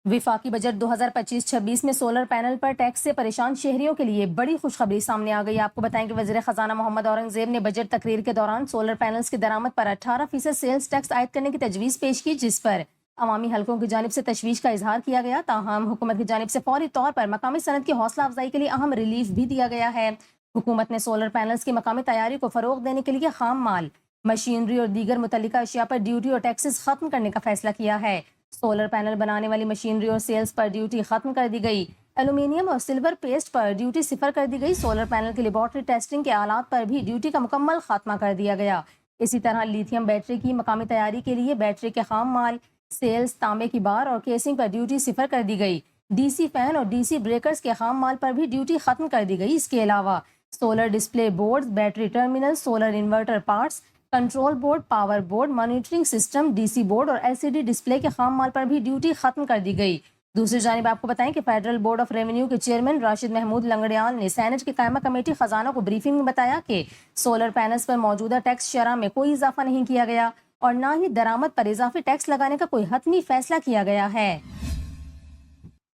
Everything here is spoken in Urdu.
وفاقی بجٹ 2025-26 میں سولر پینل پر ٹیکس سے پریشان شہریوں کے لیے بڑی خوشخبری سامنے آ گئی۔ آپ کو بتائیں کہ وزیر خزانہ محمد اورنگزیب نے بجٹ تقریر کے دوران سولر پینلز کی درآمد پر 18% سیلز ٹیکس عائد کرنے کی تجویز پیش کی، جس پر عوامی حلقوں کی جانب سے تشویش کا اظہار کیا گیا۔ تاہم حکومت کی جانب سے فوری طور پر مقامی صنعت کی حوصلہ افزائی کے لیے اہم ریلیف بھی دیا گیا ہے۔ حکومت نے سولر پینلز کی مقامی تیاری کو فروغ دینے کے لیے خام مال، مشینری اور دیگر متعلقہ اشیاء پر ڈیوٹی اور ٹیکسز ختم کرنے کا فیصلہ کیا ہے۔ سولر پینل بنانے والی مشینری اور سیلز پر ڈیوٹی ختم کر دی گئی۔ ایلومینیم اور سلور پیسٹ پر ڈیوٹی صفر کر دی گئی۔ سولر پینل کی لیبارٹری ٹیسٹنگ کے آلات پر بھی ڈیوٹی کا مکمل خاتمہ کر دیا گیا۔ اسی طرح لیتھیم بیٹری کی مقامی تیاری کے لیے بیٹری کے خام مال، سیلز، تانبے کی بار اور کیسنگ پر ڈیوٹی صفر کر دی گئی۔ ڈی سی فین اور ڈی سی بریکرز کے خام مال پر بھی ڈیوٹی ختم کر دی گئی۔ اس کے علاوہ solar display boards, battery terminal, solar inverter parts, control board, power board, monitoring system, D C board اور ایل سی ڈی ڈسپلے کے خام مال پر بھی ڈیوٹی ختم کر دی گئی۔ دوسری جانب آپ کو بتائیں کہ فیڈرل بورڈ آف ریونیو کے چیئرمین راشد محمود لنگڑیال نے سینٹ کی قائمہ کمیٹی خزانہ کو بریفنگ میں بتایا کہ سولر پینلز پر موجودہ ٹیکس شرح میں کوئی اضافہ نہیں کیا گیا اور نہ ہی درآمد پر اضافی ٹیکس لگانے کا کوئی حتمی فیصلہ کیا گیا ہے۔